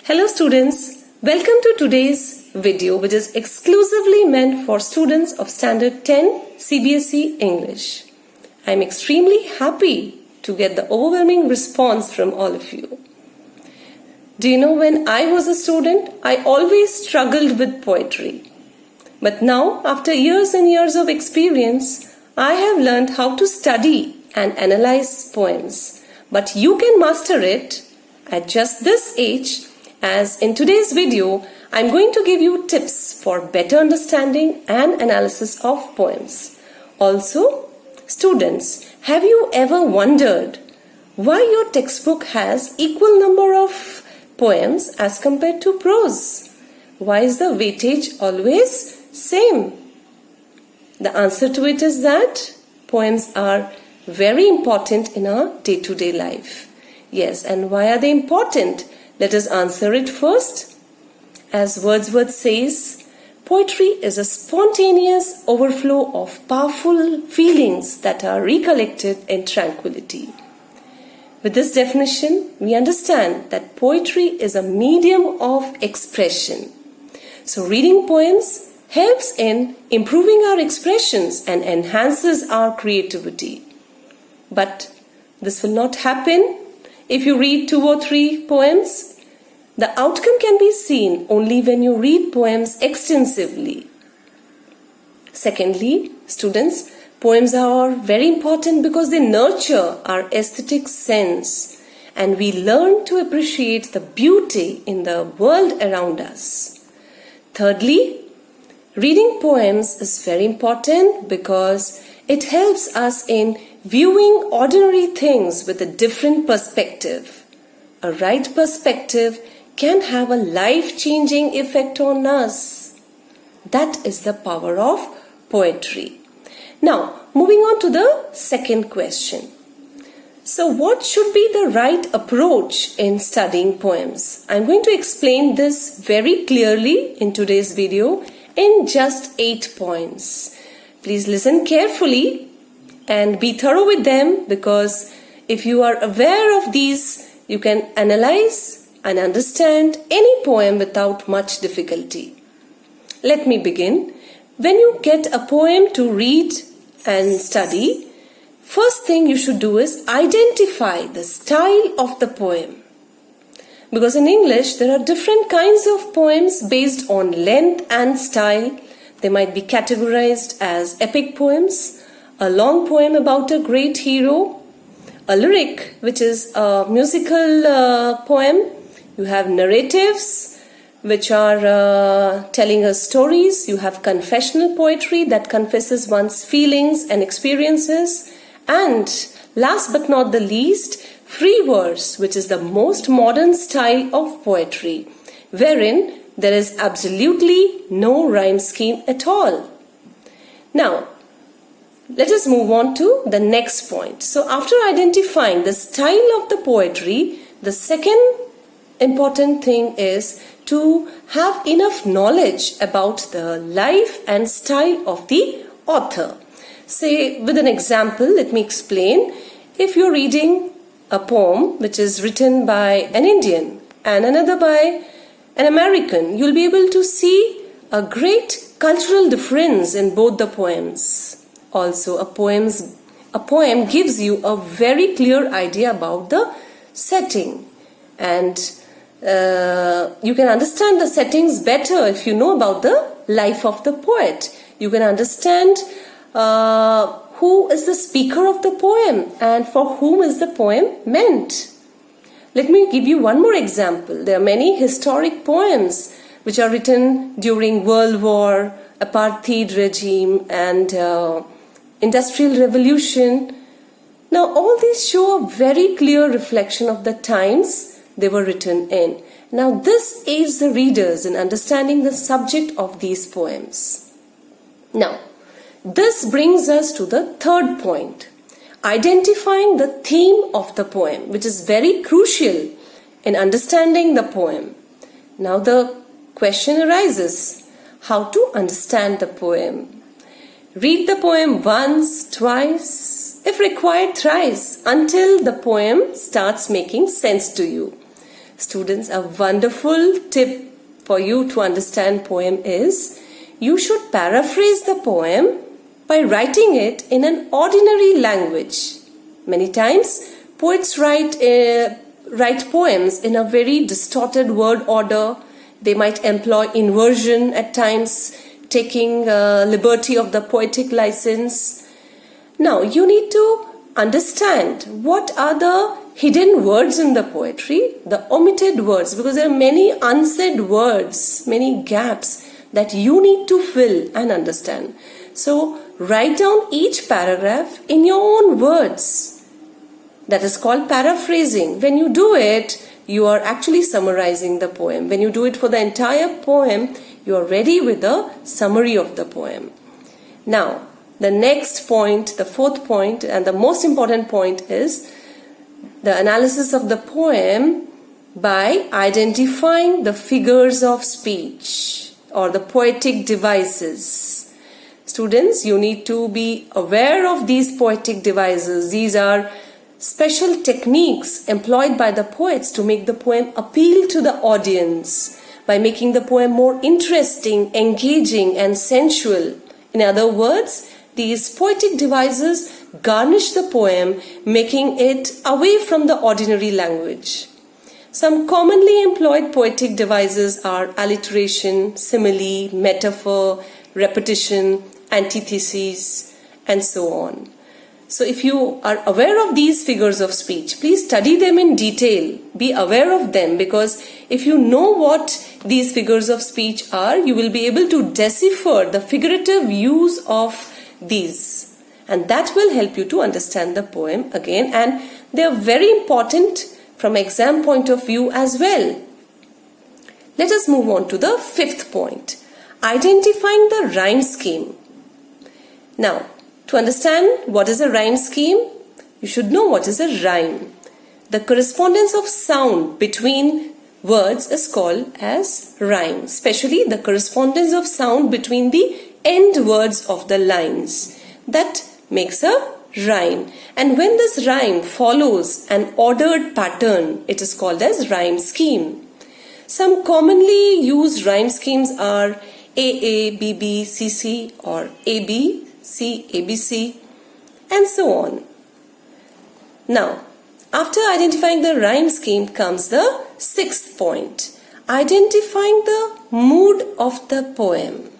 Hello students, welcome to today's video which is exclusively meant for students of Standard 10 CBSE English. I am extremely happy to get the overwhelming response from all of you. Do you know, when I was a student, I always struggled with poetry. But now, after years and years of experience, I have learned how to study and analyze poems. But you can master it at just this age, as in today's video, I'm going to give you tips for better understanding and analysis of poems. Also, students, have you ever wondered why your textbook has equal number of poems as compared to prose? Why is the weightage always same? The answer to it is that poems are very important in our day-to-day life. Yes, and why are they important? Let us answer it first. As Wordsworth says, poetry is a spontaneous overflow of powerful feelings that are recollected in tranquility. With this definition, we understand that poetry is a medium of expression. So reading poems helps in improving our expressions and enhances our creativity. But this will not happen if you read 2 or 3 poems. The outcome can be seen only when you read poems extensively. Secondly, students, poems are very important because they nurture our aesthetic sense and we learn to appreciate the beauty in the world around us. Thirdly, reading poems is very important because it helps us in viewing ordinary things with a different perspective. A right perspective can have a life-changing effect on us. That is the power of poetry. Now, moving on to the second question. So, what should be the right approach in studying poems? I'm going to explain this very clearly in today's video in just 8 points. Please listen carefully and be thorough with them, because if you are aware of these, you can analyze and understand any poem without much difficulty. Let me begin. When you get a poem to read and study, first thing you should do is identify the style of the poem. Because in English, there are different kinds of poems based on length and style. They might be categorized as epic poems, a long poem about a great hero, a lyric, which is a musical poem. You have narratives, which are telling us stories. You have confessional poetry that confesses one's feelings and experiences. And last but not the least, free verse, which is the most modern style of poetry, wherein there is absolutely no rhyme scheme at all. Now, let us move on to the next point. So after identifying the style of the poetry, the second important thing is to have enough knowledge about the life and style of the author. Say, with an example, let me explain. If you're reading a poem which is written by an Indian and another by an American, you'll be able to see a great cultural difference in both the poems. Also, a poem gives you a very clear idea about the setting, and you can understand the settings better if you know about the life of the poet. You can understand who is the speaker of the poem and for whom is the poem meant. Let me give you one more example. There are many historic poems which are written during World War, apartheid regime, and Industrial Revolution. Now, all these show a very clear reflection of the times they were written in. Now, this aids the readers in understanding the subject of these poems. Now, this brings us to the third point, identifying the theme of the poem, which is very crucial in understanding the poem. Now, the question arises, how to understand the poem? Read the poem once, twice, if required thrice, until the poem starts making sense to you. Students, a wonderful tip for you to understand poem is you should paraphrase the poem by writing it in an ordinary language. Many times poets write poems in a very distorted word order. They might employ inversion at times, taking liberty of the poetic license. Now you need to understand what are the hidden words in the poetry, the omitted words, because there are many unsaid words, many gaps that you need to fill and understand. So write down each paragraph in your own words. That is called paraphrasing. When you do it, you are actually summarizing the poem. When you do it for the entire poem, you are ready with a summary of the poem. Now, the next point, the fourth point, and the most important point is the analysis of the poem by identifying the figures of speech or the poetic devices. Students, you need to be aware of these poetic devices. These are special techniques employed by the poets to make the poem appeal to the audience by making the poem more interesting, engaging, and sensual. In other words, these poetic devices garnish the poem, making it away from the ordinary language. Some commonly employed poetic devices are alliteration, simile, metaphor, repetition, antithesis, and so on. So if you are aware of these figures of speech, please study them in detail. Be aware of them, because if you know what these figures of speech are, you will be able to decipher the figurative use of these. And that will help you to understand the poem again. And they are very important from exam point of view as well. Let us move on to the fifth point. Identifying the rhyme scheme. Now, to understand what is a rhyme scheme, you should know what is a rhyme. The correspondence of sound between words is called as rhyme, especially the correspondence of sound between the end words of the lines. That makes a rhyme. And when this rhyme follows an ordered pattern, it is called as rhyme scheme. Some commonly used rhyme schemes are AA, BB, CC, or AB, C, ABC, and so on. Now, after identifying the rhyme scheme comes the sixth point, identifying the mood of the poem.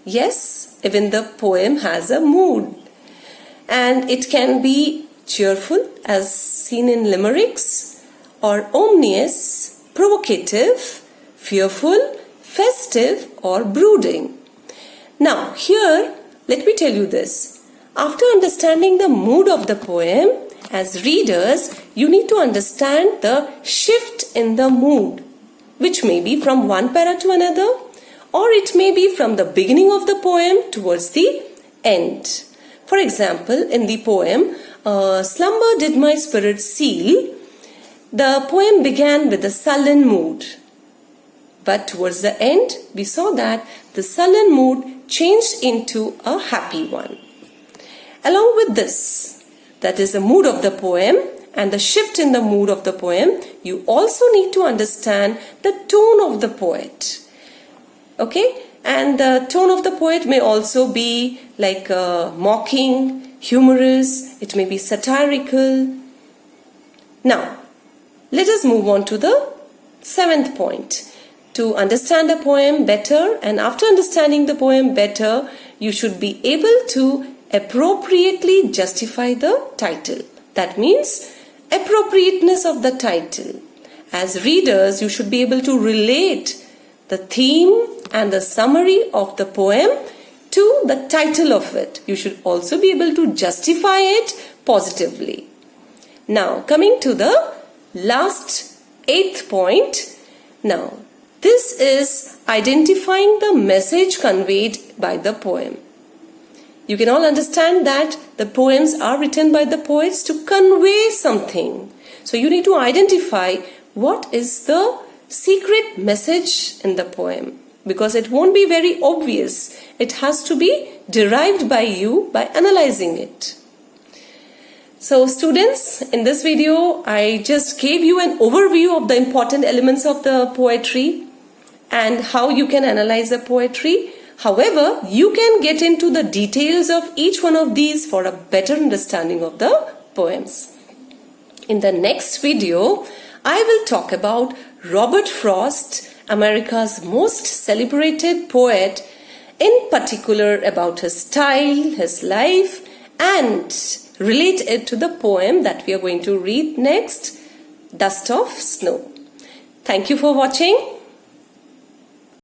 Yes, even the poem has a mood, and it can be cheerful as seen in limericks, or ominous, provocative, fearful, festive, or brooding. Now here, let me tell you this. After understanding the mood of the poem, as readers, you need to understand the shift in the mood, which may be from one para to another, or it may be from the beginning of the poem towards the end. For example, in the poem, Slumber Did My Spirit Seal, the poem began with a sullen mood. But towards the end, we saw that the sullen mood changed into a happy one. Along with this, that is the mood of the poem and the shift in the mood of the poem, you also need to understand the tone of the poet. Okay? And the tone of the poet may also be like mocking, humorous, it may be satirical. Now, let us move on to the seventh point. To understand a poem better, and after understanding the poem better, you should be able to appropriately justify the title. That means appropriateness of the title. As readers, you should be able to relate the theme and the summary of the poem to the title of it. You should also be able to justify it positively. Now, coming to the last eighth point. Now, this is identifying the message conveyed by the poem. You can all understand that the poems are written by the poets to convey something. So you need to identify what is the secret message in the poem, because it won't be very obvious. It has to be derived by you by analyzing it. So students, in this video, I just gave you an overview of the important elements of the poetry and how you can analyze the poetry. However, you can get into the details of each one of these for a better understanding of the poems. In the next video, I will talk about Robert Frost, America's most celebrated poet, in particular about his style, his life, and relate it to the poem that we are going to read next, Dust of Snow. Thank you for watching.